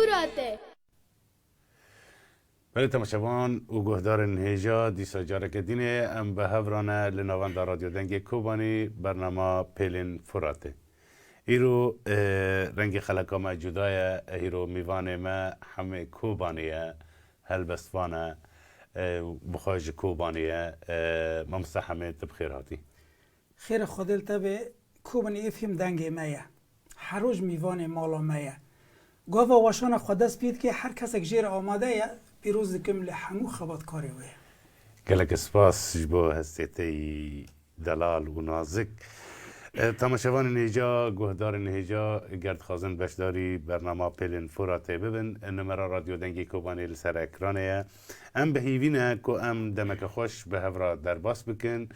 فراته. بله تماشاوان و گهدار نهیجا دیسا جارک دینه ام به هورانه لناوند رادیو دنگ کوبانی برنامه پیلین فراته ایرو رنگ خلقا ما جدای ایرو میوانه ما همه کوبانیه هلبستوانه بخواج کوبانیه ما مستحمه تبخیر هاتی خیر خودل تبه کوبانی افهم دنگ مایه هر روز میوانه مالا مایه گاوا واشان خودست بید که هر کس جیر آماده یه پیروز دکم لحمو خبات کاری ویه گلک سپاس جبو هستیتی دلال و نازک تماشاوان نهیجا گهدار نهیجا گرد خازن بشداری برنامه پیلین فراته ببین نمرا رادیو دنگی کوبانی لسر اکرانه ام بهیوینه که ام دمک خوش به هفرا در باس بکن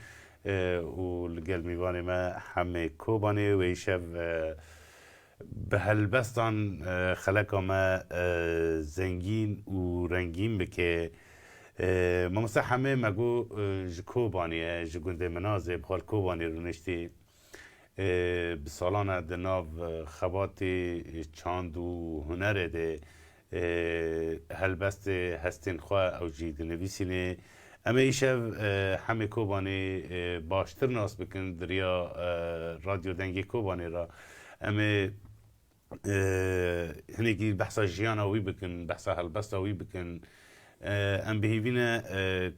و لگل میوانه ما همه کوبانی و ایشب به هلبستان خلقا ما زنگین و رنگین بکه ما مثل همه مگو کوبانیه جگونده منازه بخوال کوبانی رو نشتی بسالانه دناو خباتی چاند و هنره ده هلبست هستین خواه او جید نویسینه اما ایشب همه کوبانی باشتر ناس بکن دریا رادیو دنگی کوبانی را اما هنگی بحثا جیانا وی بکن بحثا هلبستا وی بکن ام بهیوینه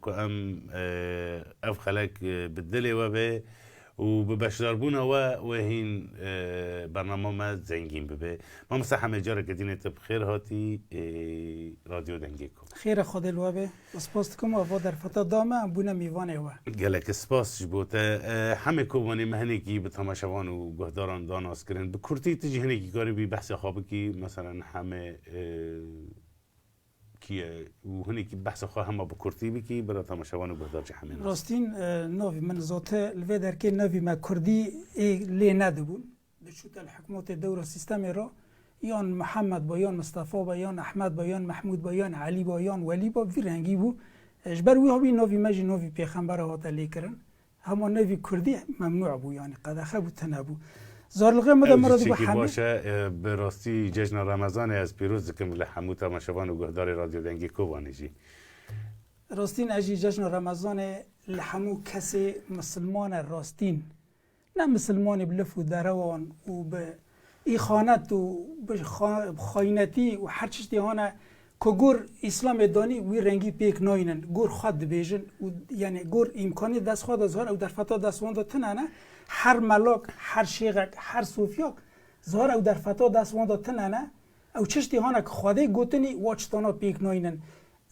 که ام اف خلق بدلی و به و ببشدار بونا و هین برنامه ما زنگین ببه ما مثل همه جاره کدینه بخیر هاتی رادیو دنگی کن خیر خودل و به سپاس کم و در فتا دامه بونا میوانه و گلک سپاس جبوته همه کوبانی مهنگی به تماشاوان و گهداران داناس کرن به کرتی تجی هنگی کاری بی بحث خوابه کی مثلا همه کیه و هنگی بحث خواه همه به کرتی بکی برای تماشاوان و گهدار چه همه راستین نوی من ذاته الوی در که نوی ما کردی لی ندبون دشوت الحکومت دور سیستم را یان محمد بایان مصطفی بایان احمد بایان محمود بایان علی بایان ولی با وی رنگی بو اجبر وی هاوی نوی مجی نوی پیغمبر هات لی کرن همان نوی کردی ممنوع بو یعنی قد خبو تنبو زارلغه مده مراد بو همه باشه به راستی جشن رمضان از پیروز کم لحمو تماشاوان و گهدار رادیو دنگی کوبانی جی راستین اجی جشن رمضان لحمو کسی مسلمان راستین نه مسلمان بلف و دروان و به ای خانت و خاینتی و هر چیزی هانه که گور اسلام دانی وی رنگی پیک ناینن گور خود بیجن یعنی گور امکانی دست خود از هر او در فتا دست وان داتنه نه هر ملاک هر شیخ هر صوفیاک زهر او در فتا دست وان داتنه نه او چشتی هانه که خواده گوتنی واچتانا پیک ناینن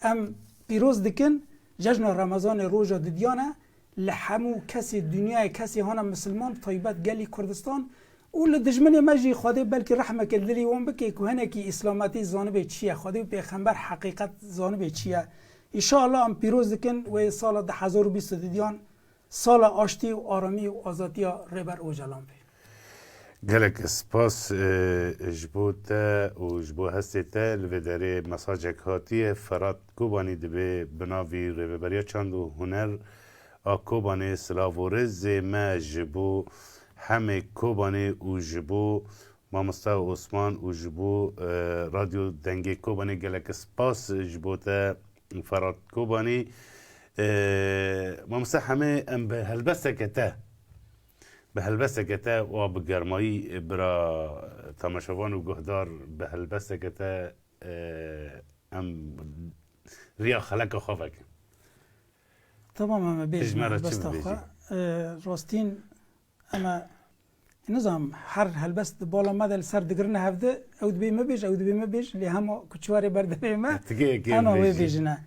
ام پیروز دکن جشن رمضان روزا دیدیانه لحمو کسی دنیای کسی هانه مسلمان طیبت گلی کردستان اول دشمنی مجی خواده بلکه رحمه که دلی وان بکی که هنه کی اسلامتی زانبه چیه خواده پیغمبر حقیقت زانبه چیه انشاءالله هم پیروز دکن و سال 2020 دیدیان سال آشتی و آرامی و آزادی ربر او جلان بی گلک سپاس جبوتا و جبو هستیتا لوداره مساجک هاتی فرات کوبانی دبه بناوی ربریا چند و هنر کوبانی سلاو و رز ما جبو همه کوبانی و جبو مامستا عثمان و جبو رادیو دنگی کوبانی گلک سپاس جبوتا فرات کوبانی مامستا همه ام به هلبسته کتا به هلبسته کتا و به گرمایی برا تماشاوان و گهدار به هلبسته کتا ام ریا خلق خواه کن تمام بیش هلبسته خواه راستین اما نظام هر هلبست بالا مدل سر دگرن هفته او دبی ما بیش او دبی ما بیش لی همه کچواری برده ما انا وی بیجنه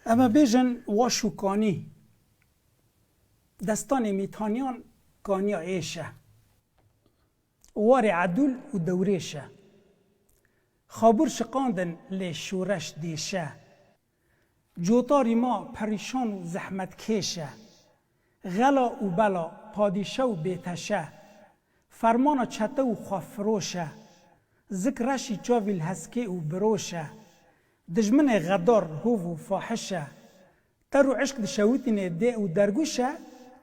اما بیجن واشو کانی دستان میتانیان کانیا ایشه وار عدول و دوریشه خابور شقاندن لی شورش دیشه جوتاری ما پریشان و زحمت کشه غلا و بلا پادیشه و بیتشه فرمان چته و خافروشه ذکرشی چاویل هسکه و بروشه دجمن غدار هو و فاحشه تر و عشق دشویتین ده و درگوشه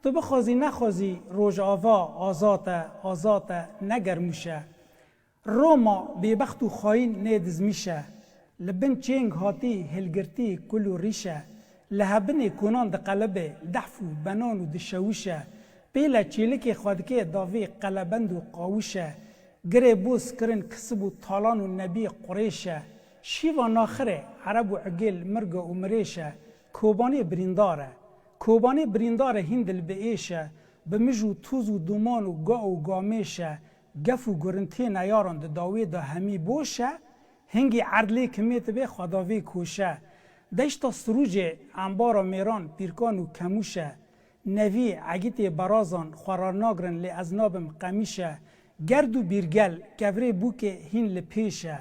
تو بخوازی نخوازی روژ آوا آزاته نگرموشه روما ببخت و خاین نیدز میشه لبن چنگ هاتی هلگرتی کلو ریشه لهبن کنان د قلبه دحفو بنان و دشوشه پیلا چیلک خودکه داوی قلبند و قاوشه گره بوس کرن کسب و طالان و نبی قریشه شیوا ناخره عرب و عگل مرگ و مریشه کوبانی برینداره هندل به ایشه به مجو توز و دومان و گا و گامیشه گف و گرنتی نیاران د داوی دا همی بوشه هنگی عردلی کمیت به خداوی کوشه دشتا سروج انبار میران پیرکان و کموشه نوی عگیت برازان خورارناگرن لی ازنابم قمیشه گرد و بیرگل گوره بوک هین لپیشه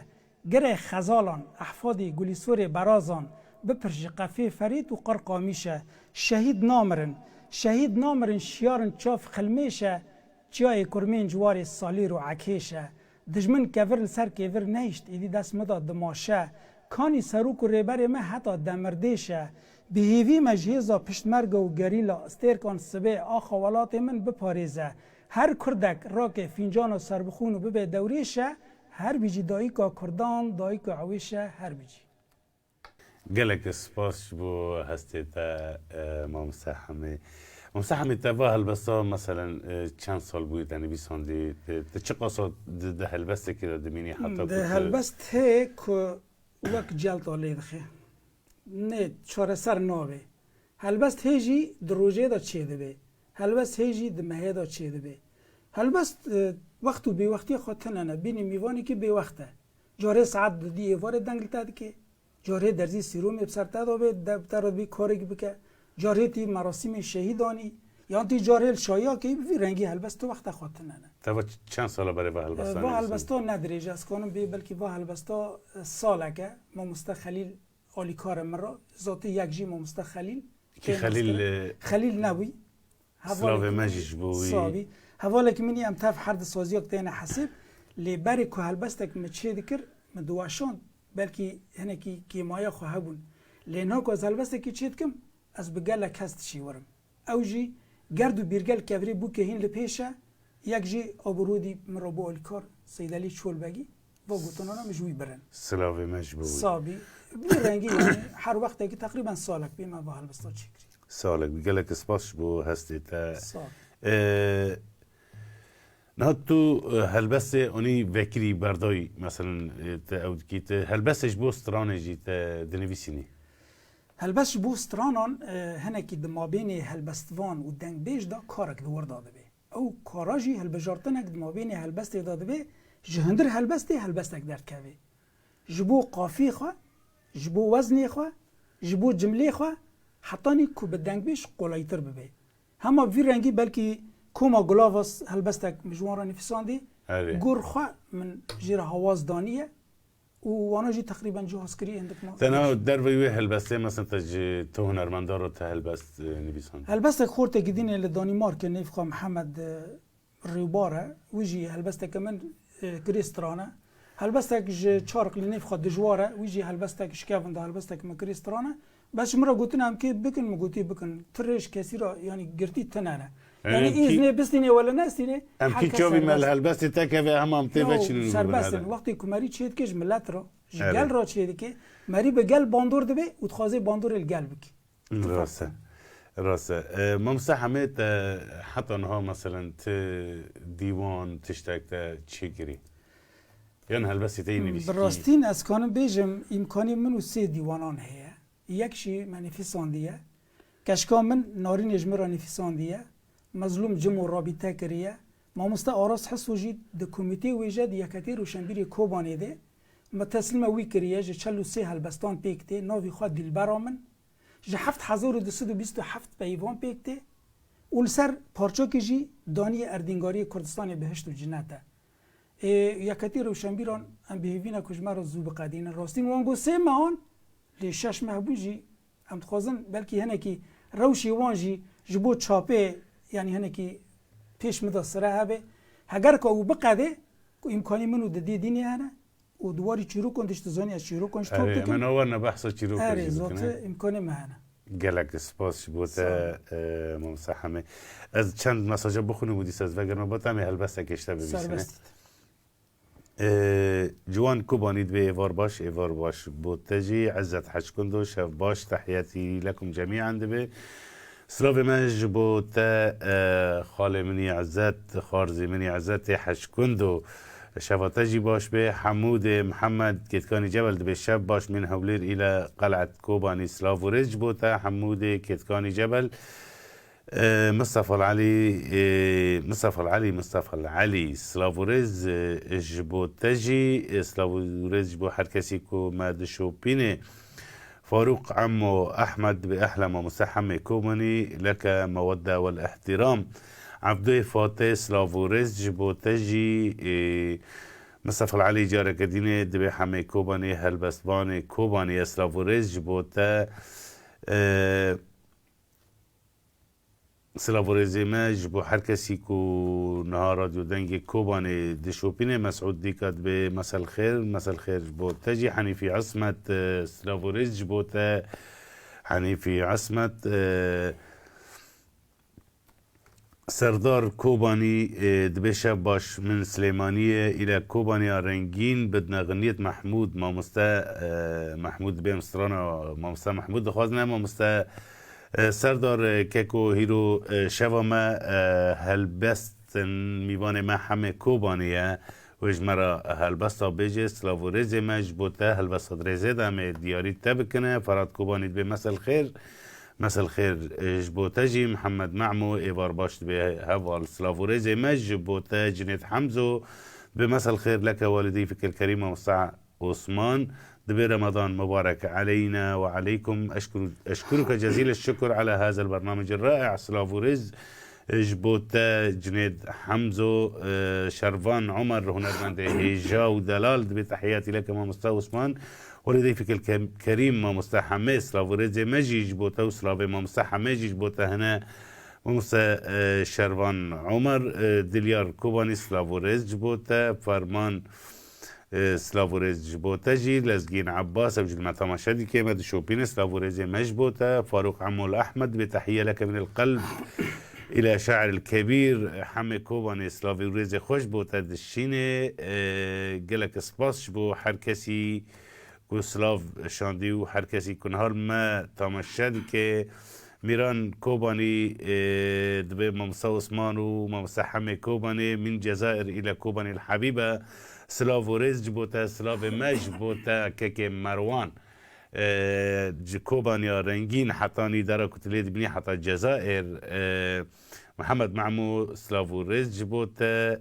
گره خزالان احفادی گلیسور برازان بپرش قفه فرید و قرقامیشه شهید نامرن شیارن چاف خلمیشه چیای کرمین جوار سالی رو عکیشه دجمن کور سر کور نیشت ایدی دست مدا دماشه کانی سروک و ریبر ما حتی دمردیشه به هیوی مجهزا پشتمرگ و گریلا استیرکان سبه آخا ولات من بپاریزه هر کردک راک فینجان و سربخون و ببه دوریشه هر بیجی دایکا کردان دایکا عویشه هر بیجی گلک سپاس بو هستی تا ممسحمه تا هلبستا مثلا چند سال بود نویساندی چه قصد ده هلبسته که دمینی حتی ده هلبست هی که وقت جلت آلی دخه نه چاره سر ناوه هلبست هیجی دروجه دا چه ده هلبست هیجی دمهه دا چه ده هلبست وقتو بی وقتی خاطر نه بینی میوانی که بی وقته جاره ساعت دی ایوار دنگل تاد که جاره درزی سیروم بسر تاد به دفتر بی کاری بکه جاره تی مراسم شهیدانی یا تی جاره شایا که بی رنگی هلبست تو وقت خاطر نه تا چند سال برای هلبستا هلبستا ندریجه از کنم بی بلکه هلبستا ساله که ما مستخلیل آلی کار مرا ذاتی یک جی ما مستخلیل که خلیل نبوی سلاوه مجیش بوی صابی حواله که منی ام تف حرد سازی که تینا حسب لی بری که هلبستک مچه دکر مدواشان بلکه هنه کی مایا خواه بون لینا که از هلبستک چید کم از بگل کست شی ورم او جی گرد و بیرگل کبری بو که هین لپیشه یک جی آبرودی مرابو الکار سیدالی چول بگی و گوتنانا مجوی برن سلاوه مجبوی صابی بی رنگی یعنی هر وقت که تقریبا سالک بی ما با هلبستا چکری سالک گلک سپاس بو هستی تا صابی نه تو هلبسه اونی وکری بردای مثلا او کیت هلبسش بو استرانه جیت دنویسینی هلبس بو استرانان هنکی دمابین هلبستوان و دنگ بیش دا کارک دور داده بی او کاراجی هلبجارتنک دمابین هلبست داده بی جهندر هلبستک درد که بی جبو قافی خواه جبو وزنی خواه جبو جمله خواه حتی نی که به دنگ بیش قلایتر ببی همه وی رنگی بلکه کوما گلاوس هلبستک مجوان نفساندی گور خواه من جیر هواز دانیه و وانا جی تقریبا جهاز کری اندک ما تنها در وی هلبسته مثلا تو هنرمندار رو تا هلبست نویساند هلبستک خورته گدین لدانمارک نفخا محمد ریباره ویجی هلبستک من کریسترانه هلبستک چارق لنفخا دجواره ویجی هلبستک شکافنده هلبستک من کریسترانه بس مرا گوتنم که بکن مگوتی بکن ترش کسی را یعنی گرتی تنانه یعنی ایزنه بستینه ولا نستینه ام کی چوبی مل هلبسته تکه و هم تیوچن سربستن وقتی که مری چید کش ملت را گل را چید که مری به گل باندور دبه و تخازه باندور الگل بکی راسه ممسح حمید حتی انها مثلا دیوان تشتاک تا چی گری یعنی هلبسته تی نویسی براستین از کانم بیجم امکانی منو سه دیوانان هیه یکشی من نفیساندیه کشکا من نارین اجمرا نفیساندیه مظلوم جمع رابطه کریه ماموستا آراس حسو جید ده کمیته ویجه ده یکتی روشنبیری کوبانه ده متسلمه وی کریه جه 43 هلبستان پیکته ناوی خواه دلبرا من جه 7227 پیوان پیکته اول سر پارچا که جی دانی اردینگاری کردستان بهشت و جنته یکتی روشنبیران ام بهیوین کجمه را زوب قدین راستین وانگو 3 ماهان لی 6 محبون جی ام تخوازن بلکه هنه که روشی وان جی جبو چاپه یعنی هنه که پیش مدا سره هبه هگر که او بقده امکانی منو ده دینی هنه و دواری چیرو کندش تزانی از چیرو کنش توب دکن من اول نبحثا چیرو کنش اره ذات امکانی مهنه گلک سپاس بوده ممسحمه از چند مساجه بخونه بودیست از وگرنه با تمی هلبسته کشته ببیسنه جوان كوبانيد بإيفار باش بوتجي عزت حشكندو شاف باش تحياتي لكم جميعا دبي سلافي ماج بوتا خالي مني عزت خارزي مني عزت حشكندو شفتجي باش به حمود محمد كتكاني جبل دبي شاب باش من هولير إلى قلعة كوباني سلافوريج بوتا حمود كتكاني جبل مصطفى العلي سلافوريز جبوتجي سلافوريز جبو حركسيكو ما دشوبيني فاروق عمو أحمد بأحلم ومسحم كومني لك مودة والاحترام عبدوي فاتي سلافوريز جبوتجي مصطفى العلي جارة قدينة دبي حمي كوباني هلبسباني كوباني سلافوريز جبوتا سلافوريزي ماج بو حركسي كو نهار راديو دنجي كوباني دشوبيني مسعود ديكات بمساء الخير بو تجي حنيفي عصمت سلافوريز بوتا حنيفي عصمت سردار كوباني دبيشة باش من سليمانية إلى كوباني رنجين بدنا غنية محمود محمود بمسترانا محمود دخوازنا مامستا سردار ککو هیرو شوامه هلبست میوان ما همه کوبانیه وش مرا هلبستا بیجه سلاوریزی مجبوته هلبست ریزه دامه دیاری تبکنه فراد کوبانی به مثل خیر جبوته جی محمد معمو ایوار باشت به هوال سلاوریزی مجبوته جنید حمزو به مثل خیر لك والدي فيك الكريم ومستع عثمان دبي رمضان مبارك علينا وعليكم أشكرك جزيل الشكر على هذا البرنامج الرائع سلافوريز جبوتا جنيد حمزو شرفان عمر هنرمند هيجا ودلال دبي تحياتي لك ما مستوى عثمان ولضيفك الكريم ما مستحمي سلافوريز مجي جبوتا وسلافي ما مستحمي جبوتا هنا ومسا شرفان عمر دليار كوباني سلافوريز جبوتا فرمان سلافوريز جبوتا جي لزقين عباس او جلما تماشادي كيما شوبين سلافوريز مجبوتا فاروق عمو الأحمد بتحية لك من القلب إلى شاعر الكبير حمي كوباني سلافوريز خوش بوتا دشيني قلك سباس بو حركسي كو سلاف شاندي و حركسي كنهار ما تماشادي كي ميران كوباني دبي ممسا عثمان وممسا حمي كوباني من جزائر إلى كوباني الحبيبة سلافوريز جبوتا سلاف ماج بوتا كيكي مروان كوبانيا رنجين حطاني دارا كتليد بني حتى الجزائر محمد معمو سلافوريز جبوتا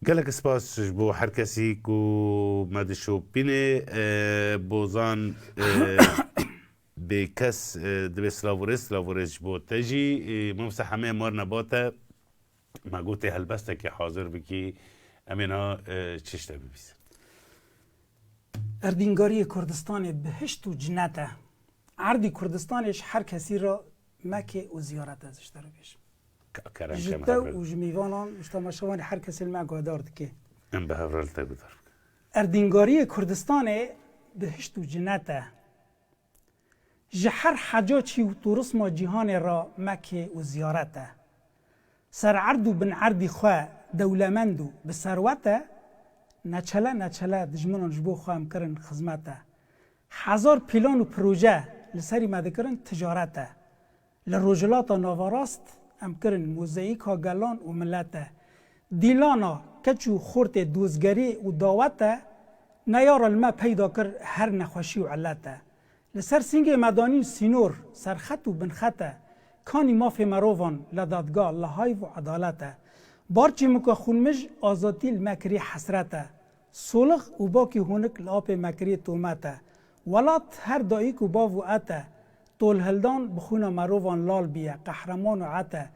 قالك سباس جبو حركسي كو مادشو بيني بوزان بكس دبي سلافوريز جبوتا جي ممسح حمي مارنا باتا ما قلت هلبستك يا حاضر بكي امینا چش تا ببیسن اردینگاری کردستان بهشت و جنته عردی کردستانش هر کسی را مکه و زیارت ازش داره بیش جده و جمیوانان مشتماشوان هر کسی المعگاه دارد که ام به هفرال تا بدار اردینگاری کردستان بهشت و جنته جهر حجاچی و تورسم جهان را مکه و زیارته سر عرد و بن عردی خواه دولمندو به ثروته نچله دجمنان جبو خواهم کرن خدمته هزار پیلان و پروژه لسری مده کرن تجارته لروجلات ناوراست ام کرن موزاییک ها گلان و ملته دیلانا کچو خورت دوزگری و دعوته نیار الما پیدا کر هر نخوشی و علته لسر سینگ مدانی سینور سرخط و بنخته کانی ماف مروان لدادگاه لحای و عدالته بارچی مکا خونمج آزادی المکری حسرته سولخ و باکی هونک لاب مکری تومته ولات هر دایک و باو اته طول هلدان بخونا مروان لال بیه قهرمان و عته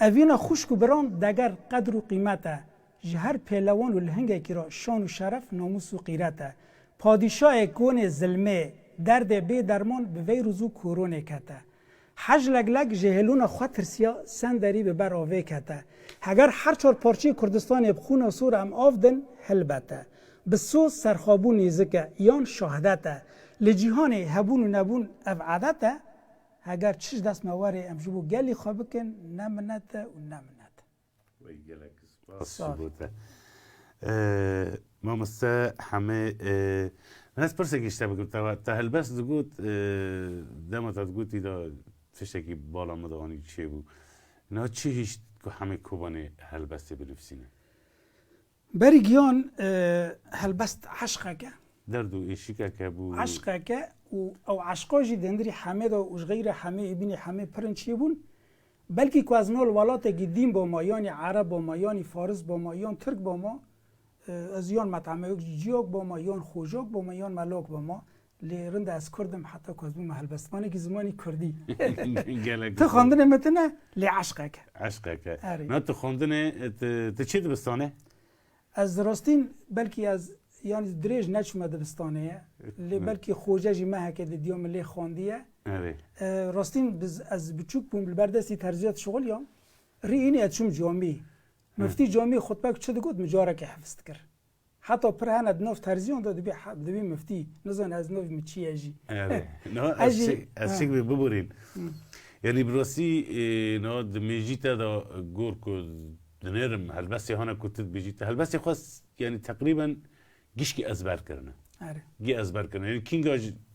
اوینا خوشک و بران دگر قدر و قیمته جهر پیلوان و لهنگه کی را شان و شرف ناموس و قیرته پادشاه کون ظلمه درد بی درمان به وی روزو کورونه کته حج لگلگ جهلون خاطر سیا سندری به بر آوه کته اگر هر چهار پارچه کردستان بخون و سور ام آفدن هلبته بسوز سرخابون نیزکه یان شاهدته لجیهان هبون و نبون افعادته اگر چش دست مواره امجبو گلی خوابکن نمنته و نمنته وی گلک سپاس بوده ما مسا همه ناس پرسه گیشته بگم تا هلبس دگوت دم تا دگوتی دا تشکی بالا مدانی چه بو نه چی هیچ که همه کوبانه هلبستی بنفسینه بری گیان هلبست عشقه که دردو ایشی که بو عشقه که او عشقاجی دندری همه دا وش غیر همه ابینی همه پرنچی بون بلکه که از نول ولات گدیم با ما یعنی عرب با ما یعنی فارس با ما یعنی ترک با ما از یان مطعمه جیوک با ما یان خوجوک با ما یان ملاک با ما لرند از کردم حتی که از بوم هلبستانه که زمانی کردی تو خواندن متنه لعشقه که عشقه که نه تو خواندن تو چی دبستانه؟ از راستین بلکه از یعنی دریج نچومه دبستانه بلکه خوجه جی مه که دیوم لی خواندیه راستین از بچوک بوم بردستی ترجیحات شغل یام ری اینی اتشم جامی مفتی جامی خطبه چه دگود مجاره که حفظ کرد حتی پر هند نوف ترزیون داد دبی مفتی نزان از نوف مچی اجی نه از چیک ببرین یعنی براستی نه دمیجیتا دا گور کو دنرم هلبسی هانا کتت بیجیتا هلبسی خواست یعنی تقریبا گیشکی ازبر کرنه گی ازبر کرنه یعنی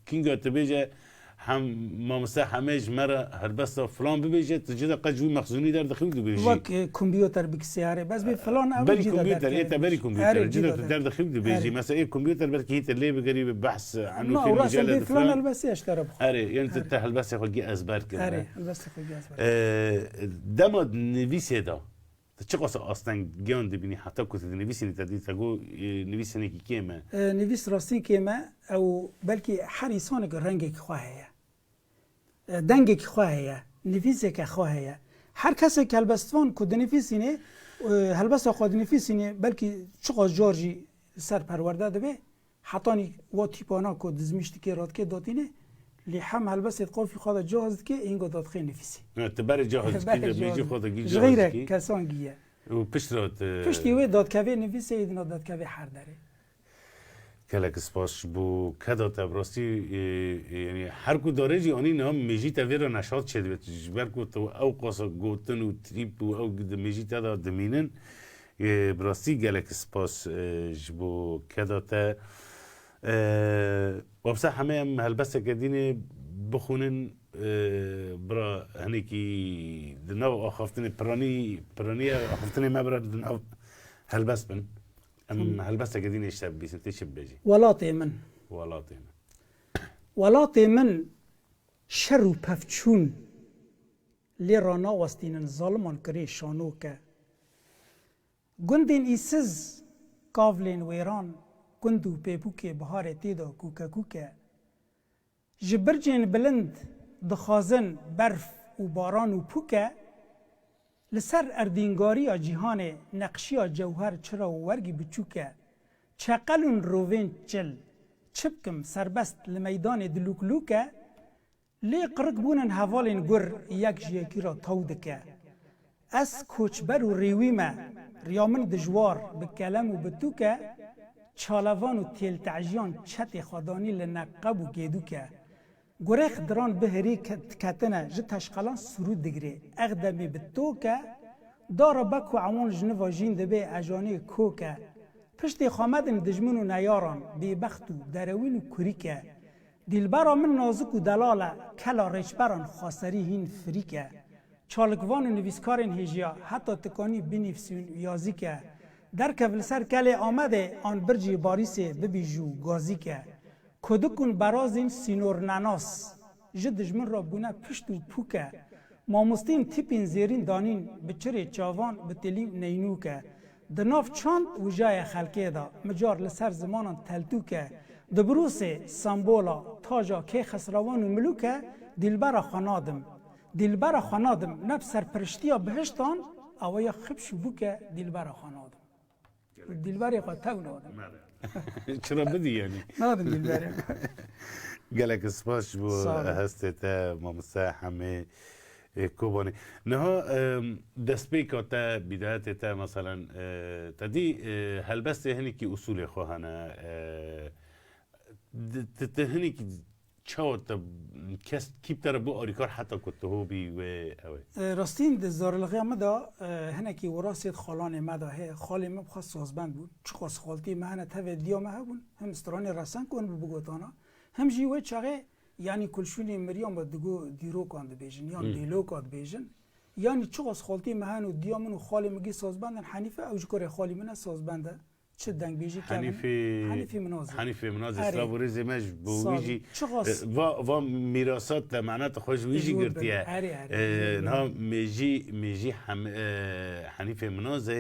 کینگا تبیجه هم ما مثلا همهش مرا هلبستا فلان ببیجه تجدا قجوی مخزونی در دخیل دو بیجی وقت کامپیوتر بکسیاره بس به فلان اول بری کامپیوتر ایتا بری کامپیوتر جدا در دخیل دو بیجی مثلا این کامپیوتر برکی هیت اللي بگری بحث عنه في المجال فلان هلبسی اشترى بخور يعني انت هلبسي خو گی ازبر کرنه هلبسی خو گی ازبر دماد نویسه دا چه قصه اصلا گیان دبینی حتی که نویسنی تدی تگو نویسنی کی کیمه نویس راستین کیمه او بلکه هر انسان که رنگی که خواهیه دنگی که خواهیه نویسی که خواهیه هر کسی که هلبستوان کد نویسینه هلبست خود نویسینه بلکه چقدر جورجی سر پرورده دبه حتی و تیپانا کد زمیشتی که راد که داتینه لی هم هلبست قافی خود جاهز که اینگو داد خیلی نفیسی تبر جاهز کی بیجی خود کی جاهز غیره کی کسان گیه و پشترات پشتی وی داد کوی نفیسی ایدنا داد کوی هر داره کلک سپاس بو کدا تبراستی یعنی هر کو داره جی آنی نام میجی تاویر نشاط شد بیت جبر کو تو او قصه گوتن و تریپ و او میجی تا دمینن براستی کلک سپاس جبو کدا تا وبصح همه هم هلبسه کدینه بخونن برا هنی کی دنو آخفتنی پرانی آخفتنی مبرد دنو هلبس بن ام هلبسه کدینه اشتب بیسن تشب بیجی ولاتي من شر پفچون لی رانا وستینن ظالمان کری شانو که گندین ایسز کاولین ویران گندو پیپوکه بهار تیدا کوکه کوکه جبرجین بلند دخازن برف و باران و پوکه لسر اردینگاری جیهان نقشی جوهر چرا و ورگی بچوکه چقلون روین چل چپکم سربست لمیدان دلوکلوکه لی قرق بونن هوالین گر یک جیکی را تودکه از کوچبر و ریویمه ریامن دجوار بکلم و بتوکه چالوان و تیل تعجیان چت خدانی لنقب و گیدوکه گرخ دران بهری کتنه جه تشقلان سرود دگری اغدمی بتوکه دارا بکو عوان جنوا جین دبه اجانی کوکه پشتی خامدن دجمن و نیاران بی بخت و دروین و کریکه دیلبرا من نازک و دلاله کلا ریچبران خاصری هین فریکه چالکوان و نویسکارین هیجیا حتی تکانی بنیفسون یازی که در کفل سر کلی آمده آن برجی باریسه ببیجو گازی که کدکون برازین سینور نناس جد دجمن را بونه پشت و پوکه ماموستین تیپین زیرین دانین بچری چاوان بتلین نینو که دناف چاند و جای خلقه دا مجار لسر زمانان تلتو که دبروس سامبولا تاجا که خسروان و ملوکه دیلبرا خانادم نب سرپرشتیا بهشتان اویا خب شبو که دیلبرا خانادم دیلبری خواه تاو نادم چرا بدی یعنی؟ نادم دیلبری گلک سپاس بو هسته تا مامسا همه کوبانی نه دست پیکا تا بدایت تا مثلا تدی هلبسته هنی کی اصول خواهانه هنی کی چه کس کیپ تر بو آریکار حتی کته هو بی و اوه راستین دزارلغی مدا هنکی وراسید خالان مدا هی خالی ما بخواست سازبند بود چه خواست خالتی مهنه تاوه دیا مه بون هم استرانی رسن کن بگوتانا هم جیوه چغه یعنی کلشونی مریان با دگو دیرو کاند بیجن یا دیلو کاند بیجن یعنی چه خواست خالتی مهن و دیا من و خالی مگی سازبندن حنیفه اوج کره خالی من سازبنده چه دنگ بیجی حنیفی مناز اسلام و ریزی مج بویجی و میراثات معنات خوش ویجی گرتیه نه میجی حنیفی مناز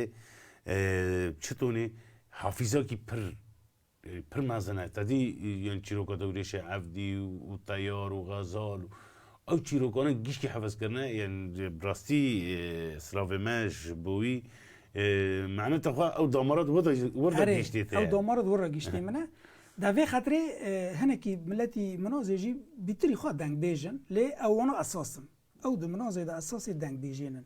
چطونی حافظا کی پر مزنه تدی یعنی چیروکا دوریش عبدی و طیار و غزال او چیروکانه گیش کی حفظ کرنه یعنی براستی اسلام مج بوی معناته خو او دامارات ورده گشتیته او دامارات ورده گشتی منه دوی خاطری هنکی ملتی منازجی بیتری خود دنگ بیجن لی اوانو اساسن او دو منازه دا اساسی دنگ بیجینن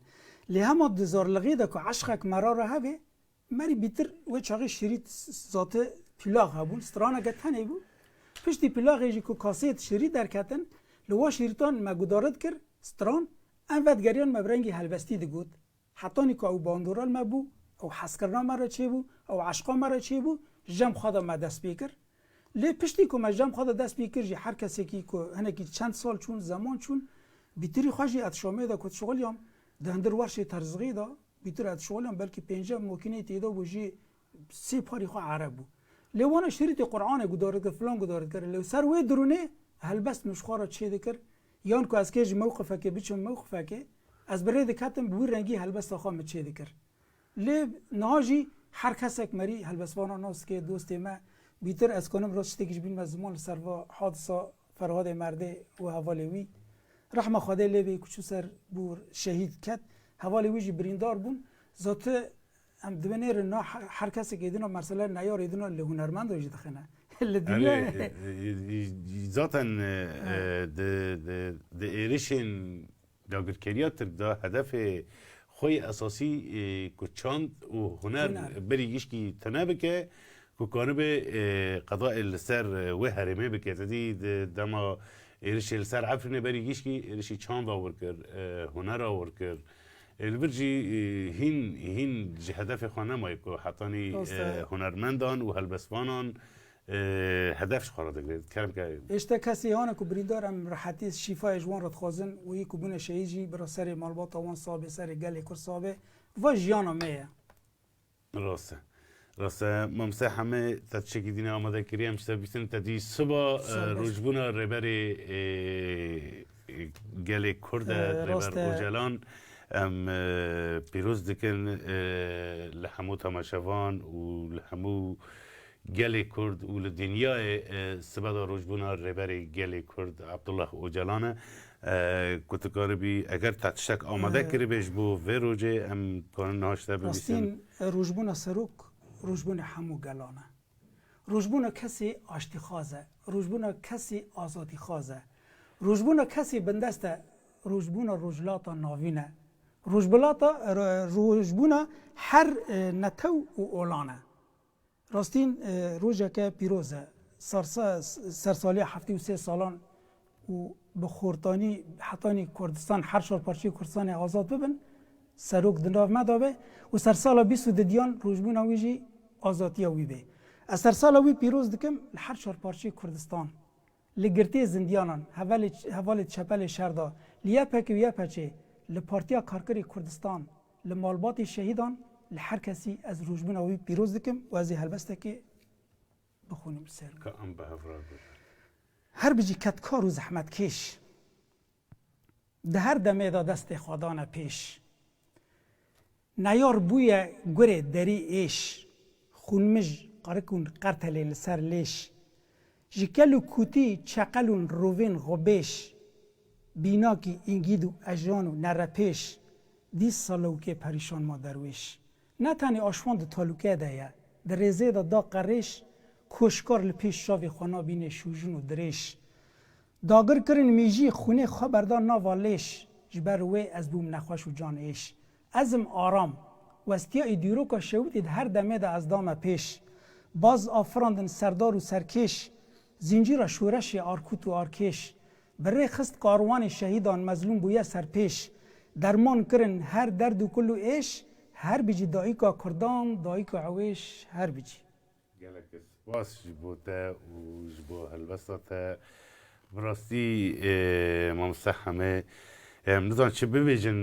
لی همه دزارلغی دا که عشقک مراره هبه مری بیتر و چاقی شریط ذات پلاغ هبون سترانه گتنه بود پشتی پلاغی جی که کاسیت شریط درکتن لوا شریطان مگودارد کر ستران انودگریان مبرنگی هلبستی دگود حتی نیکو او باندورال ما بو او حسکرنا مرا چه بو او عشقا مرا چه بو جم خدا ما دست بیکر لی پشتی که ما جم خدا دست بیکر جی هر کسی که هنکی چند سال چون زمان چون بیتری خواهی اتشامه دا کت شغلیام دهندر ورشی ترزغی دا بیتر اتشغلیام بلکه پینجا موکنه تیدا بو جی سی پاری خواه عرب بو لی وانا شریط قرآن گدارد که فلان گدارد کر لی سر وی درونه هلبست مشخوارا چه دکر یان که از کج موقفه که بیچون موقفه که از برای دکتم بوی رنگی هلبست آخوا مچه دکر لی نهاجی هر کسک مری هلبستوانا ناست که دوست ما بیتر از کنم راست شتیکش بین و زمان سروا حادثه فرهاد مرده و حوالوی رحمه خدا لیبی کچو سر بور شهید کت حوالوی جی بریندار بون ذات هم دبنیر نا هر کسی که ایدنا مرسله نیار ایدنا لهنرمند وجد خنه ذاتاً د ایریشن داگرکریات دا هدف خوی اساسی کچاند و هنر بریگیش کی تنابه که کانه به قضاء السر و هرمه بکه تدی دما ایریش السر عفرنه بریگیش کی ایریشی چاند آور کر هنر آور کر البرجی هین هدف خانه مایی که حتانی هنرمندان و هلبسوانان هدفش قرار دارد کردم که اشته کسی هانه که بریندارم راحتی شفای جوان رد خوازن و یک بونه شیجی برای سر مالبات آوان صابه سر گلی کر صابه و جیانا میه راسته ممسه همه تدشکی دینه آماده کریم شده بیستن تدی صبح روزبونا ربری گلی کرد ربر اوجلان ام پیروز دکن لحمو تماشوان و لحمو گلی کرد و لدنیای سبدا روزبونا ربری گلی کرد عبدالله اوجلانه کتکار بی اگر تشک آماده کری بیش بو و روزه ام کانون نهاشته ببیسن راستین روزبونا سروک روزبونا همو گلانه روزبونا کسی آشتی خوازه روزبونا کسی آزادی خوازه روزبونا کسی بندسته روزبونا روزلاتا ناوینه روزبونا هر نتو و اولانه راستین روزه که پیروزه سرسالی 73 سالان و به خورتانی حتانی کردستان هر شار پارچه کردستان آزاد ببن سروک دناو مدابه و سرسالا 20 دیان روزبونا ویجی آزادی وی به از سرسالا وی پیروز دکم هر شار پارچه کردستان لگرتی زندیانان حوال چپل شردا لیا پک ویا پچه لپارتیا کارکری کردستان لمالبات شهیدان لهر کسی از روزبونا وی پیروز دکم و از هلبسته که بخونیم سر هر بجی کتکار و زحمت کش ده هر دمه دا دست خدانه پیش نیار بوی گره دری ایش خونمج قرکون قرتل سر لیش جکلو کوتی چقلون روین غبیش بیناکی انگیدو اجانو نرپیش 20 سالوکه پریشان ما درویش نه تنی آشواند تالوکه ده در ریزه دا قریش کوشکار لپیش شاوی خوانا بینه شوجون و دریش داگر کرن میجی خونه خبردار ناوالیش جبروی از بوم نخوش و جان ایش ازم آرام و استیائی دیروکا شویدید هر دمه دا از دام پیش باز آفراندن سردار و سرکش زنجیر شورش آرکوت و آرکش برای خست کاروان شهیدان مظلوم بویا سرپیش درمان کرن هر درد و کلو ایش هر بیجی دایی که کردان دایی که عویش هر بیجی گلک سپاس جبو تا و جبو هلبستا تا براستی مامسته همه نزان چه ببیجن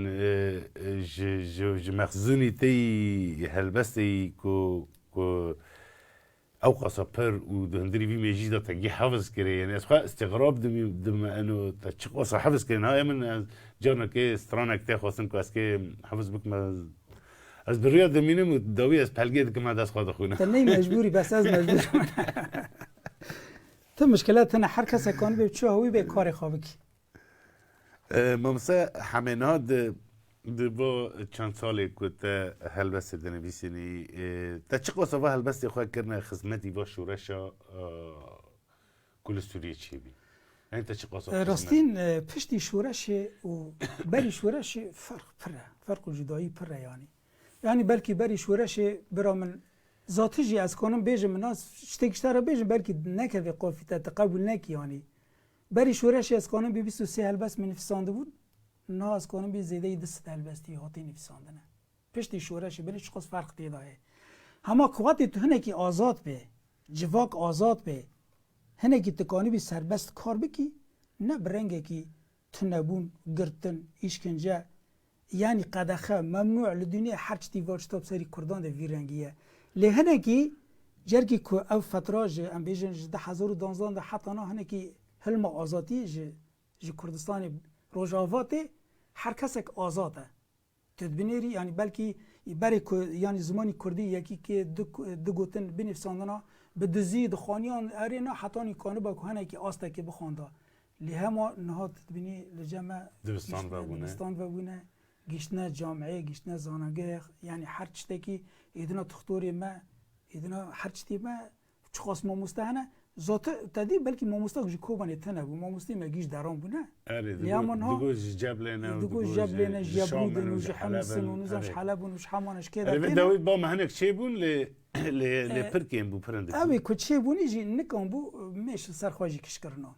مخزونی تی هلبستی که او قصا پر و دهندری بی میجی دا تگی حفظ کره یعنی از خواه استغراب دم انو تا چه قصا حفظ کره ها من جانا که استرانک تا خواستن که از که حفظ بکم از بریا دمینم و داوی از پلگید که من دست خواه خونه تا نی مجبوری بس از مجبور تا مشکلات تنه هر کس کان به چه هوی به کار خوابی ممسا همینها با چند سالی که تا هلبست دنویسینی تا چه قصه با هلبستی خواه کرنه خدمتی با شورشا کل سوریه چی بی؟ یعنی تا چه قصه راستین پشتی شورش و بری شورش فرق جدایی پره یعنی بلکه بری شورش برا من ذاتجی از کنم بیجم ناس شتکشتر بیجم بلکه نکوی قافی تا تقبل نکی یعنی بری شورش از کنم بی 23 هلبست من نفسانده بود نه از کنم بی زیده دست هلبستی هاتی نفسانده نه پشتی شورش بری چه قصد فرق دیده همه قواتی تو هنه که آزاد به جواک آزاد به هنه که تکانی بی سربست کار بکی نه برنگه که تنبون گرتن ایشکنجه یعنی قدخه ممنوع لدنیا هر چی واجتاب سری کردان ده ویرنگیه لهنه کی جرگی که او فتراج ام بیجن 2012 ده حتی نه هنه کی حلم آزادی ج کردستان روجاواته هر کسک آزاده تدبینیری یعنی بلکی برای یعنی زمانی کردی یکی که دو گوتن بنفساندنا به دزید خانیان ارینا حتی نیکانه با هنه کی آسته که بخونده لهما نهاد تدبینی لجمع دبستان و بونه گشتنا جامعه گشتنا زانگه یعنی هر چیزی که ایدنا تختوری ما ایدنا هر چیزی ما چخواست ما مستهنه ذات تدی بلکه ما مستق کوبانی تنه و ما مستی ما گیش درام بونه دگوش جبلنا دگوش جبلنا جبلودن و حمصن و نزاش حلب و حمانش كده اره داوی با مهنک چه بون ل پرکیم بو پرنده اوی کو چه بونی جی نکام بو میش سرخواجی کش کرنا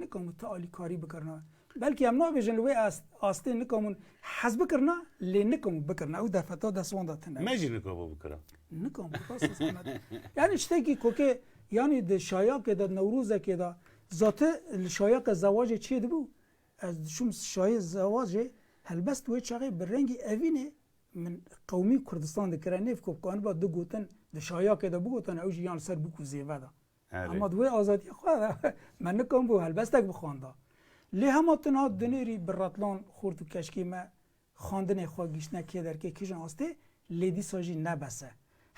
نکام تعالی کاری بکرنا بلکه هم نابجن لوی آسته نکامون حزب کرنا لی نکام بکرنا او در فتا دستوان داتنه ماجی نکام بکرنا نکام بکاس یعنی چتکی کوکه یعنی د شایعه که د نوروز که دا ذات شایعه زواج چی دبو از شوم شایعه زواج هلبست و چاقی برنگی اوینه من قومی کردستان دکرانه فکر کنم با دو گوتن د شایعه که دا بگوتن اوج یان سر بکو زیوه دا اما دوی آزادی خود من نکام بو هلبستک بخوانده لی همه تنها دنیری براتلان خورد و کشکی ما خواندن خواه گیشنه که در که کشن آسته لیدی ساجی نبسه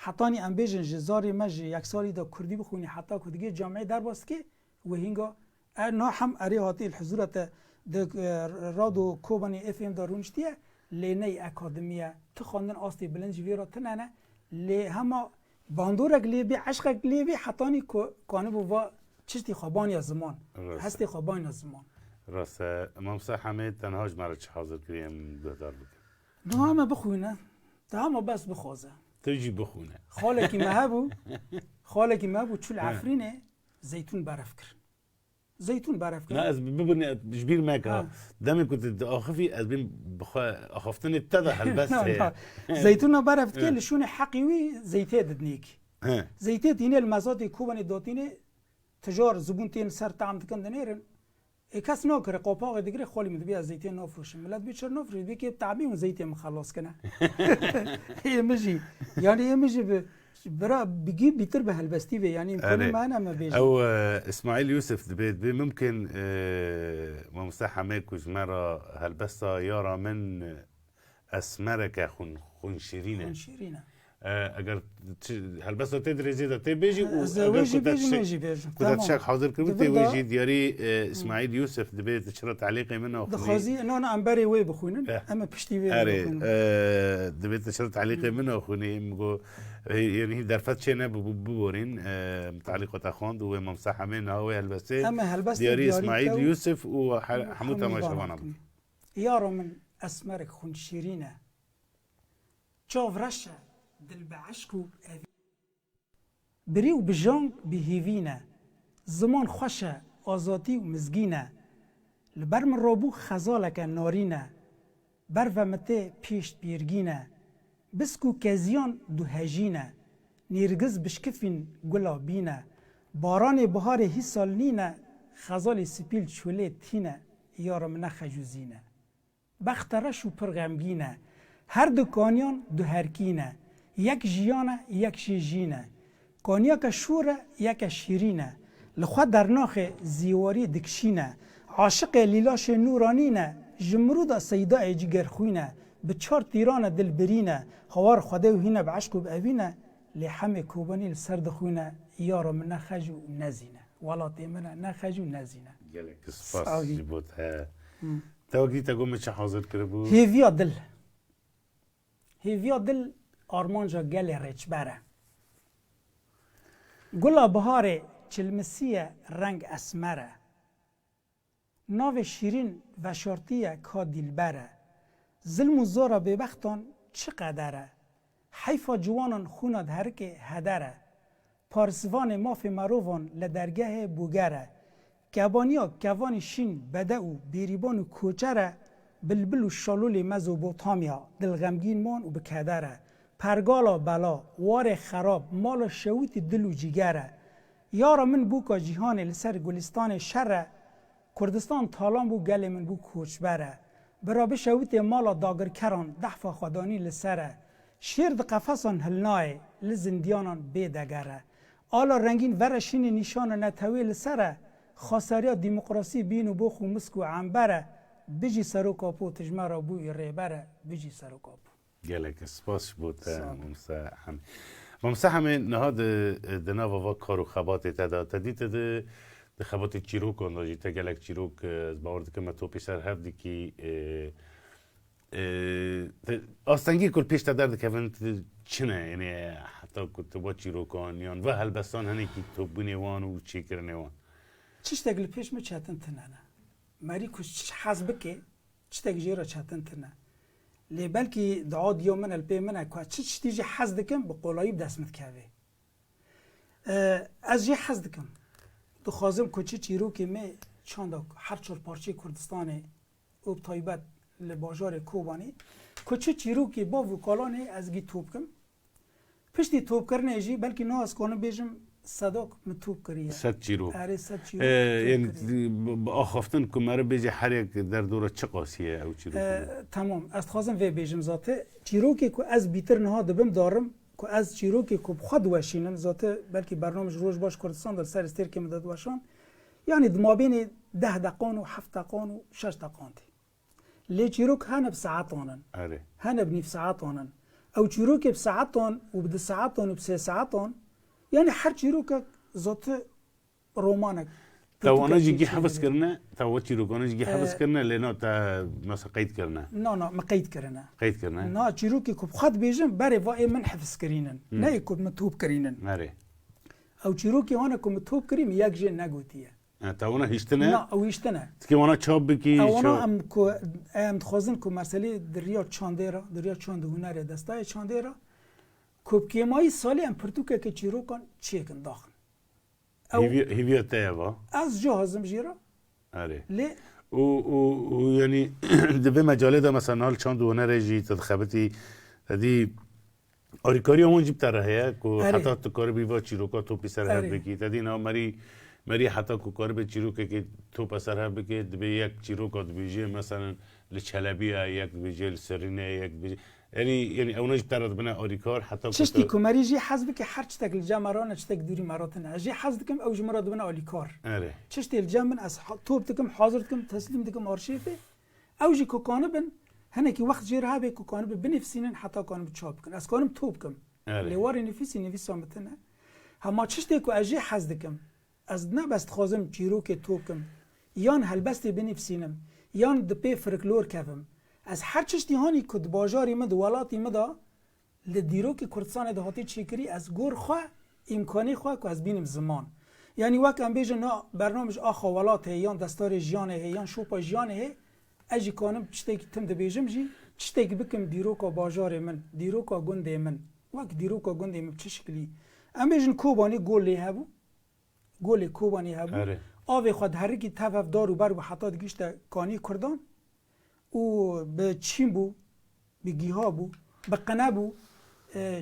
حتی نی ام بیجن جزاری مج یک سالی دا کردی بخونی حتی که دیگه جامعه در باست که و هنگا نه هم اری هاتی الحضورت رادو کوبانی اف ام دارونشتیه لی نی اکادمیه تو خواندن آستی بلنج ویرا تنانه لی همه باندورک لی بی عشقک لی بی حتی نی کانه بوا چشتی خوابانی از زمان هستی خوابانی از زمان راسته ممسا حمید تنهاش مرا چه حاضر کریم گهدار بکن نه همه بخونه تا همه بس بخوازه تجي بخونه خالك ما هبو تشول عفرينه زيتون برفكر زيتون برفكر لا از ببني جبير ماك دائما كنت اخفي از بين اخفتني ابتدى هالبس زيتون برفكر لشون حقيوي زيتيه ددنيك زيتيه دينه المزاد كوباني دوتينه تجار زبونتين سر طعم تكن دنيرن کس نکره قاپاق دیگه خالی میده بیا زیتی نفروشیم ملت بیچاره نفروش بی که تعبیم زیتی مخلص کنه میجی یعنی میجی برا بيجي بيتر بهالبستي يعني يمكن ما انا ما بيجي او اسماعيل يوسف دبيت ممكن ممسحه ماكوش مرة هالبستا يرى من اسمرك خون شيرينه اگر هالبستا تدري زيدا تبيجي وزواجي بيجي ماجي بيجي كنت تشاك حاضر كنت ويجي دياري اسماعيل يوسف دبيت تشرى تعليقي منه دخازي انا عم بري وي بخوين اما بشتي وي بخوين دبيت تشرى تعليقي منه خوني مگو يعني درفت شيء ببورين تعليق تاخوند وممسحه من هو هالبستا اما هالبستا دياري اسماعيل يوسف وحمود تماشوان يارو من اسمرك خون شيرينه شوف رشه دل بعشقو بريو بجانك بهيفينا زمان خوشه آزادی و مزگینه لبر من رابو خزالک نارینه بر و مته پیشت بیرگینه بسکو کزیان دو هجینه نیرگز بشکفین گلا بینه باران بهار هی سال نینه خزال سپیل چوله تینه یارم نخجوزینه بخترش و پرغمگینه هر دو کانیان دو هرکینه یک جیانه یک شیجینه کانیا که شوره یک شیرینه لخوا در ناخ زیواری دکشینه عاشق لیلاش نورانینه جمرودا سیدا جگرخوینه به 4 تیران دل برینه خوار خوده و هینه بعشق و بأوینه لی همه کوبانی لسرد خوینه یارم نخجو نزینه ولاتی منه نخجو نزینه گلک سپاس جبوت ها توقعی تا گومه چه حاضر کرده بود؟ هیویا دل آرمانجا گل رچبره گلا بهار چلمسیه رنگ اسمره ناو شیرین و شارتیه کا دیلبره ظلم و زورا ببختان چقدره حیفا جوانان خوناد هرک هدره پارسوان ماف مروان لدرگه بوگره کبانیا کوان شین بده و بیریبان و کوچره بلبل و شالول مزو بوتامیا دلغمگین مان و بکدره پرگالا بلا وار خراب مال شویت دل و جیگره یارا من بوکا جیهان لسر گلستان شره کردستان تالان بو گل من بو کوچبره برا شویت مالا داگر کران دحفا خدانی لسره شیر د قفصان هلنای لزندیانان بیدگره آلا رنگین ورشین نشان نتوی لسره خاساریا دموکراسی بینو بو خو مسکو عنبره بجی سرو کاپو تجمرا بوی ریبره بجی سرو کاپو گلک سپاس بود ممسا همه نهاد دنا و کار و خبات تدا تدید ده خبات چیروک انداجی تا گلک چیروک از باورد که ما تو پیسر هفتی که آستنگی کل پیش تدرد که فهمت چنه یعنی حتی که با چیروکان یان و هلبستان هنی که تو بنیوان و چی کرنیوان چیش تگل پیش می چهتن تنانه ماری کش حزب که چی تگ جیرا چهتن تنه لی بلکی دعا دیو من الپی منه که چیش تیجی حزد کم بقولایب دست متکاوه از جی حزد کم دو خازم که چیرو که می چاندا هر 4 پارچه کردستانه او تایبت لباجار کوبانی که چیرو که با وکالانه از گی توب کم پشتی توب کرنه جی بلکی نه از کنم بیجم صداق متوب کریه صد چیرو آره 100 چیرو یعنی آخفتن که مرا بیجه هر یک در دوره چه قاسیه او چیرو تمام از خازم وی بیجم ذاته چیرو که از بیتر نه دبم دارم که از چیرو که خود وشینم ذاته بلکی برنامج روز باش کردستان در سر استیر که مدد وشان یعنی دمابین 10 دقیقه و 7 دقیقه و 6 دقیقه لی چیروک هنه بساعتانن آره هنه بنیف ساعتانن او چیروک بساعتان و بده ساعتان و بسه ساعتان یعنی هر چیروک ذات رومانک توانا جیگی حفظ کرنه توا چیروکانا جیگی حفظ کرنه لینا تا مثلا قید کرنه نه ما قید کرنه قید کرنه نه چیروکی کب خود بیجم بره وای من حفظ کرینن نه کب متوب کرینن آره او چیروکی هانه کب متوب کریم یک جه نگوتیه توانا هیشتنه نه او هیشتنه که وانا چاب بکی اوانا ام خوازن که مسئله دریا چانده را دریا چانده هنره دستای چانده را کب کیمایی سالی ام پرتوکه که چیروکان چیکن داخل هیویا تایوا از جهازم جیرا آره لی و یعنی دبه مجاله دا مثلا حال چند هنره جی تدخبتی تدی آریکاری همون جیب تره که حتی تو کار بیوا چیروکا تو پیسر هر بکی تدی نا مری حتی که کار به چیروکه که تو پسر هر بکی دبه یک چیروکا دبیجه مثلا لچلبیه یک دبیجه لسرینه یک دبیجه یعنی اوناش تراد بنا آریکار حتی چشتی کمری جی حزب که هر چتک الجمران چتک دوری مراتن جی حزب کم او جمرات بنا آریکار آره چشتی الجمن از توب تکم حاضر تکم تسلیم تکم آرشیفه او جی کوکانبن هنه کی وقت جیر ها به کوکانب بنفسینن حتی کانب چاپ کن از کانم توب کم لیوار نفیسی متنه هما چشتی کو اجی حزب کم از نبست خازم چیرو که توب کم یان هلبستی بنفسینم یان دپی فرکلور کفم از هر چشتی هانی کد باجاری مد ولاتی مدا لدیرو که کردستان دهاتی چیکری از گور خواه امکانی خواه که از بینم زمان یعنی وقت ام بیجه نا برنامج آخا ولات یان دستار جیانه یان شوپا جیانه اجی کانم چشتی که تم دبیجم جی چشتی که بکم دیرو که باجار من دیرو که گنده من وقت دیرو که گنده من چه شکلی ام بیجن کوبانی گول لی هبو گل کوبانی هبو آره آوی خود هرکی تفف دارو بر و حتی گشت کانی کردان و به چین بو به گیها بو به قنه بو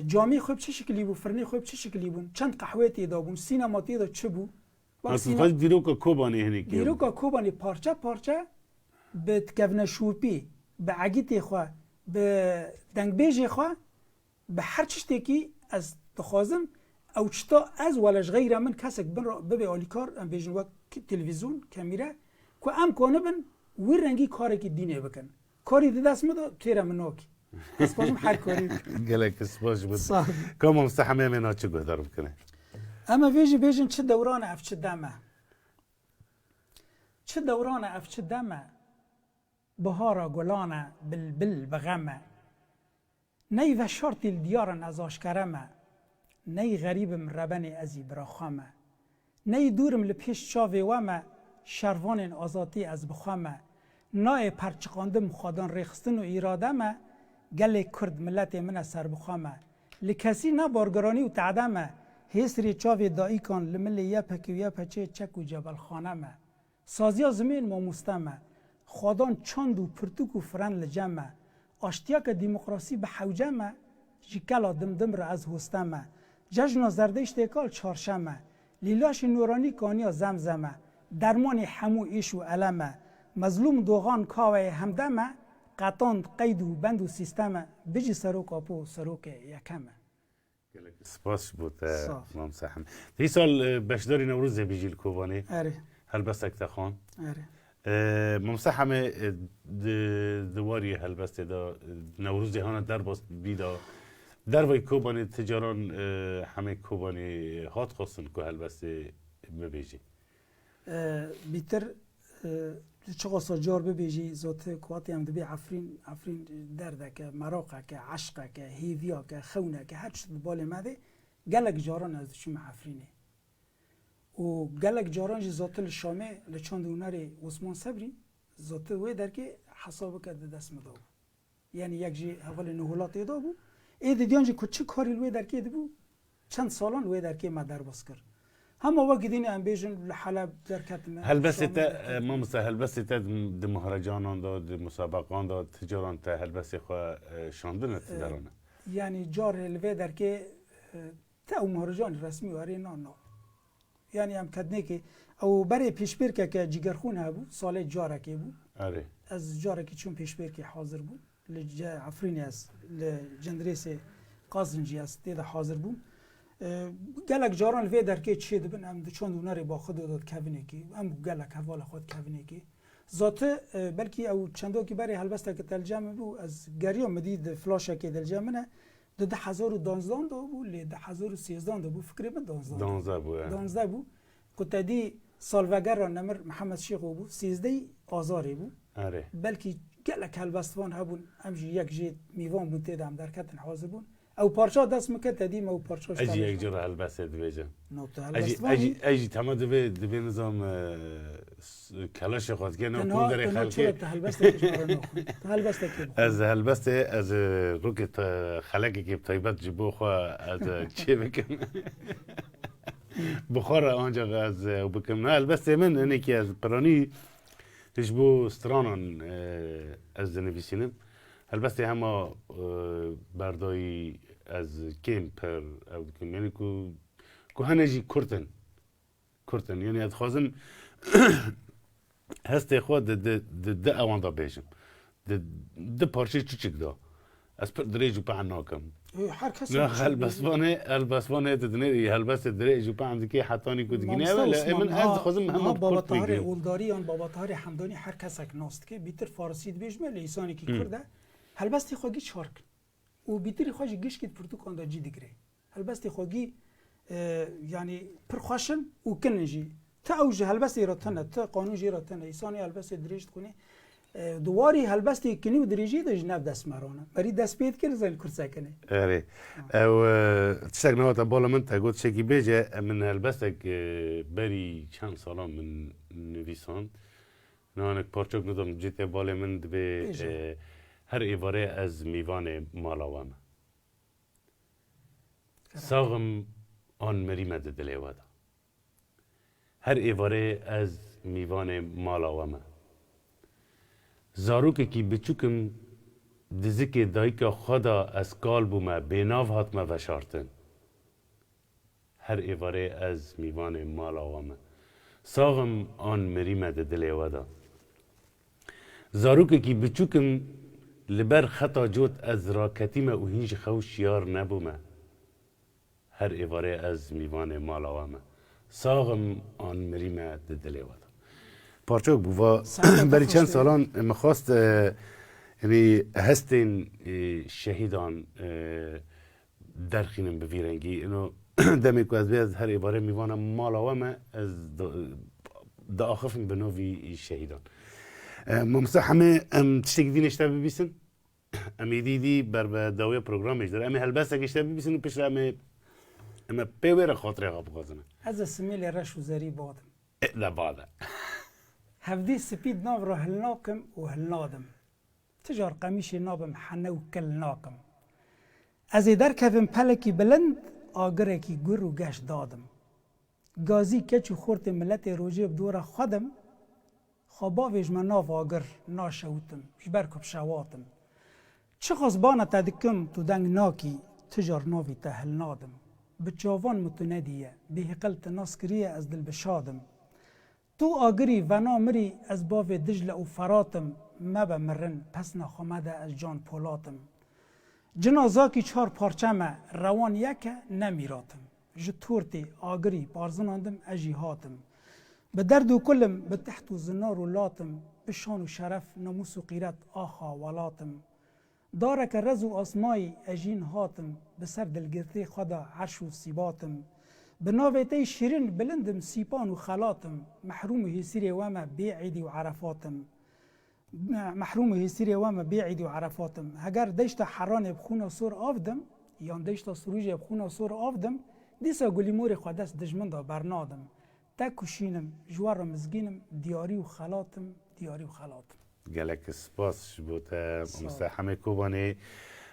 جامی خوب چه شکلی بو فرنی خوب چه شکلی بون چند قهوه تیدا بون سینما تیدا چه بو اصلا خواهد دیروکا کوبانی هنی که دیروکا کوبانی پارچه پارچه به تکفن شوپی به عگیت خواه به دنگبیج خواه به هر چشتی که از تخوازم او چتا از ولش غیر من کسک بن را ببی آلیکار ام بیجن وقت تلویزیون کامیره که ام کنه بن وی رنگی کاری که دینه بکن کاری دست مدا تیره مناکی از بازم هر کاری گلک سپاس بود صاحب کام مستحمه من چه گهدار بکنه اما بیجن چه دوران اف چه دمه چه دوران اف چه دمه بهارا گلانه بلبل بغمه نی و شرط الدیار نزاش کرمه نی غریبم ربن ازی براخامه نی دورم لپیش چاوی ومه شروان آزادی از بخوامه نای پرچقاندم خادان ریخستن و ایرادمه گل کرد ملت من سر بخوامه لکسی نبارگرانی و تعدمه هیسری چاوی دایی کن لمل یپک و یپچه چک و جبل خانمه سازیا زمین ماموستمه خادان چند و پرتوک و فرن لجمه آشتیاک دموکراسی به حوجمه جیکلا دمدم را از هستمه جشن زردش تکال چهارشنبه لیلاش نورانی کانیا زمزمه درمان همو ایش و علمه مظلوم دوغان کاوه همدمه قطاند قید و بند و سیستمه بجی سروک آپو سروک یکمه سپاس بود مام سحم تی سال بشداری نوروز بیجیل کوبانی اره هل بس تخوان اره مام سحم دواری هل بس دا نوروز هانا در باست بیدا در وی کوبانی تجاران همه کوبانی هات خواستن که هل بس ببیجی بیتر چقدر سجار ببیجی زوت قواتی هم دبی عفرین درده که مراقه که عشقه که هیویا که خونه که هر چیز بالا مده گلک جاران از شما عفرینه و گلک جاران جی زوت الشامه لچند اوناری عثمان صبری زوت وی در که حساب کرده دست مداو یعنی یک جی اول نهولات ایدا بو ایده دیان جی کچه کاری لوی در که بو چند سالان لوی در که ما در باز کرد هم وقت دینی ام بیشن لحلب در کتمه هل بس تا ما مثلا هل بس تا د مهرجانان دا د مسابقان دا تجاران تا هل بس خو شاندن تدارانه یعنی جار الوی در که تا مهرجان رسمی واری نه یعنی ام کدنه که او برای پیشبیر که جگرخون هبو سال جاره که بو آره از جاره که چون پیشبیر که حاضر بو عفرینی از لجندریس قازنجی است دیده حاضر بو گلک جاران وی در که چی دبن هم چون اوناری با خود داد کوینه کی هم گلک حوال خود کوینه کی ذات بلکی او چندو کی برای هلبسته که تلجمه بو از گریا مدید فلاشه که دلجمه نه 2012 دا بو ل 2013 دا بو فکر من 12 بو کتادی سالوگر را نمر محمد شیخ بو 13 آذاری بو آره بلکی گلک هلبستوان هبون همجی یک جیت میوان بوده دم در کتن حاضر بون او پارچه دست مکت تدیم او پارچه اجی یک جور هلبسته دویجه نوبته اجی تمام دوی نظام کلاش خود که نه کل در خلقی از هلبسته از روکت خلقی که طیبت جبو خو از چی بکن بخار آنجا از بکن نه هلبسته من اینه که از پرانی هجبو استرانان از نویسینم البته همه بردایی از کمپر او کم یعنی که هنجی کرتن یعنی از خوازم هسته خود ده اوان دا بیشم ده پارچه چیچک دا از پر دریجو پهن ناکم نه هلبسوانه تدنیری هلبست دریجو پهن دکی حتانی کد گینه ولی من از خوازم همه کرت میگم اولداری آن بابا طاهر حمدانی هر کسک ناست که بیتر فارسی بیشمه لیسانی که کرده هلبستی خواهی چارک و بیتری خواهی گیش کت پرتوکان دا جی دیگره هلبستی خواهی یعنی پرخواشن و کننجی تا اوج هلبستی را تنه تا قانون جی را تنه ایسانی هلبستی دریجت کنی دواری هلبستی کنی و دریجی دا جنب دست مرانه بری دست بید که زن کرسه کنی اره او تشتاق نواتا بالا من تا گوت شکی بیجه من هلبستک بری چند سالان من نویسان نانک پارچوک ندام جیت بالا من دبی هر ایواره از میوان مالاوام ساغم آن مریمه ده دلیوادا هر ایواره از میوان مالاوامه زاروک کی بچوکم دزک دایک خدا از کال بومه بیناو هاتمه و شارتن هر ایواره از میوان مالاوامه ساغم آن مریمه ده دل ودا زاروک کی بچوکم لبر خطا جوت از راکتیمه و هینج خوش یار نبومه هر ایواره از میوان مالاوامه ساغم آن مریمه ده دل ودا پارچوک بوا برای چند سالان مخواست یعنی هستین شهیدان درخینم بویرنگی اینو دمی که از بیاد هر ایواره میوانم مالاوامه از دا آخفن بنوی شهیدان ممسا همه تشتکی دین اشتا ببیسن امی دیدی بر داوی پروگرامش داره امی هلبسته که اشتا ببیسن و پیش امی پیویر خاطره خواب بخوازنه از سمیل رش و زری بادم لا باده هفدی سپید ناو را هلناکم و هلنادم تجار قمیش نابم حنه و کل ناکم از در کفم پلکی بلند آگره کی گر و گشت دادم گازی کچ و خورت ملت روژه بدور خودم خوابا ویجم ناو آگر ناشوتم جبرکب شواتم چه خزبانه تدکم تو دنگ ناکی تجار ناوی تهل نادم بچاوان متندیه بهقلت ناسکریه از دل بشادم تو آگری و نامری از باو دجل و فراتم مبه مرن پس نخامده از جان پولاتم جنازاکی چهار پارچمه روان یکه نمیراتم جتورتی آگری بارزناندم اجی هاتم به درد و کلم به تحت و زنار و لاتم به شان و شرف نموس و قیرت آخا ولاتم دارک رز و آسمایی اجین هاتم به سر دلگرتی خدا عرش و سیباتم به ناویتی شیرین بلندم سیپان و خلاتم محروم هیسیری وما بیعیدی و عرفاتم محروم هیسیری وما بیعیدی و عرفاتم اگر دشت حران بخونه سور آفدم یا دشت سروج بخونه سور آفدم دیسا گلیمور خودست دجمندا برنادم تکوشینم جوار مزگینم دیاری و خلاتم دیاری و خلاتم گلک سپاس بود ممسا همه کوبانه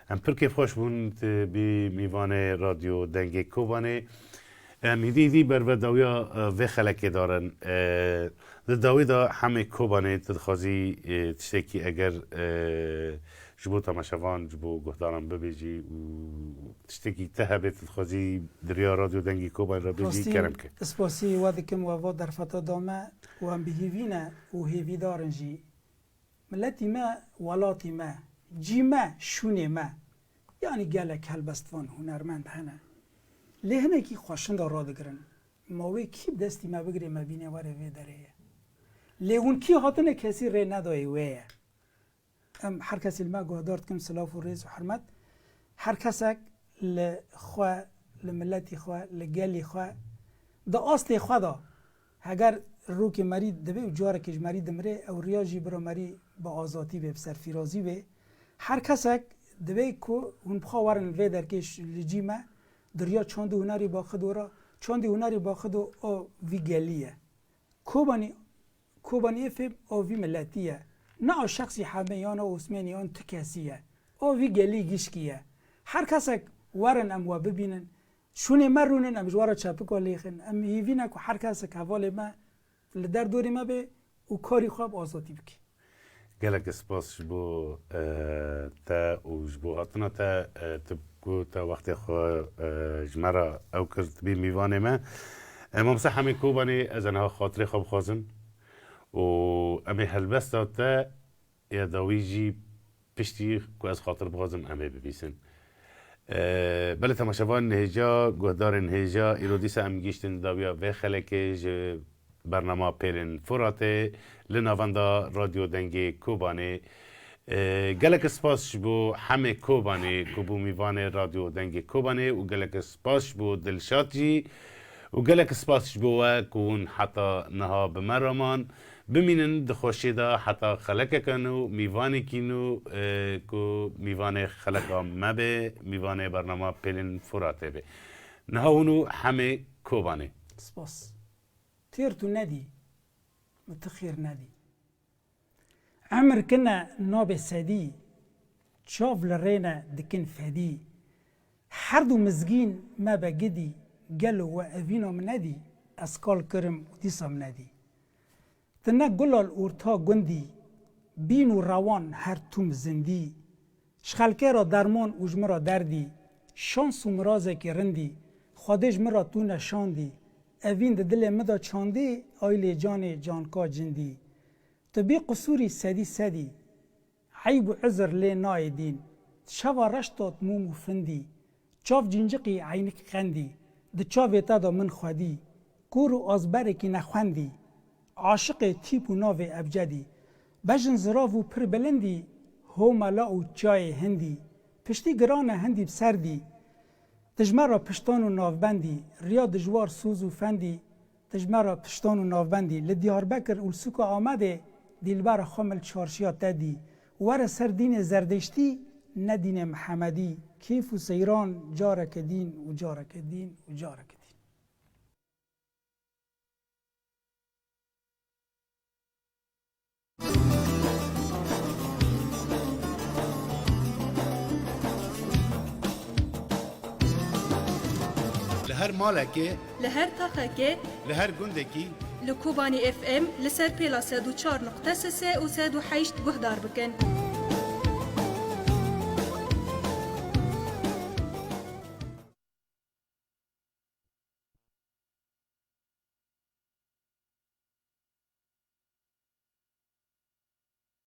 ام پر کیف خوش بوند بی میوان رادیو دنگ کوبانه میدیدی بر و داویا و خلکی دارن داوی دا همه کوبانه تدخوازی تشتکی اگر جبو تماشاوان جبو گهدارم ببیجی و تشتکی تهبه تدخوازی دریا رادیو دنگی کوبانه را بیجی کرم که اسپاسی وادکم و واد در فتا دامه و هم بهیوینه و هیوی دارنجی ملتی ما ولاتی ما جی ما شونی ما یعنی گلک هلبستوان هنرمند هنه لهنه کی خوشند را دگرن ماوی کی دستی ما بگیره ما بینه واره وی داره لیون کی هاتنه کسی ری ندای ویه هر کسی ما گهدارت کم سلاف و ریز و حرمت هر کسک لخوا لملتی خوا لگلی خوا دا آستی خوا دا اگر روکی مری دبی و جواره کش مری دمره او ریاجی برا مری با آزادی به بسر فیرازی به هر کسک دبی که هون بخوا ورن وی در کش لجیمه دریا چاند هنری با خدورا چاند هنری با خدو او وی گلیه کوبانی فیب او وی ملتیه نه شخصی حامیان و عثمانیان تکسیه او وی گلی گیشکیه هر کسک ورن ام و ببینن شونه مرونن ام جوارا چپک و لیخن ام هیوینه که هر کسک حوال ما لدر دوری ما به او کاری خواب آزادی بکی گلک سپاس جبو تا و جبو هاتنا تا تبکو تا وقتی خو جمرا او کرد بی میوانه ما ممسا همه کوبانی از انها خاطره خواب خوازن و امی هلبستا تا یاداویجی پشتی که از خاطر بغازم امی ببیسن بله تماشاوان نهجا گهدار نهجا ایرودیس ام گیشتن داویا و خلکه برنامه پیرن فراته لناوندا رادیو دنگی کوبانه گلک سپاس بو همه کوبانه کوبو میوان رادیو دنگی کوبانه و گلک سپاس بو دلشاد جی و گلک سپاس بو کون حتی نها بمرمان بمینن دخوشی دا حتی خلق کنو میوانی کینو کو میوان خلقا مبه میوان برنامه پیلن فراته به نها اونو همه کوبانه سپاس تیر تو ندی متخیر ندی عمر کنا ناب سدی شاف لرينا دكن فدي حردو مزجين ما بجدي قالوا وأبينا مندي اسکال کرم و دیسام ندی تنه گلال اورتا گندی بین و روان هر توم زندی شخلکه را درمان اوج مرا دردی شانس و مرازه که رندی خودش مرا تو نشاندی اوین ده دل مدا چاندی آیل جان جانکا جندی تو بی قصوری سدی عیب و عذر لی نایدین شوا رشتات موم و فندی چاف جنجقی عینک خندی ده چاوی تا دا من خودی کور و آزبره کی نخوندی عاشق تیپ و ناو ابجدی بجن زراف و پر بلندی هو ملا و چای هندی پشتی گران هندی بسردی تجمرا پشتان و ناوبندی ریا دجوار سوز و فندی تجمرا پشتان و ناوبندی لدیار بکر اولسوک آمده دیلبر خامل چارشیا تدی ور سر دین زردشتی نه دین محمدی کیف و سیران جارک دین و جارک دین و جارک دین. لهر مالکه لهر طاقه لهر گندکی لكوباني اف ام لسر بيلا 104.3 و 108 گهدار بکن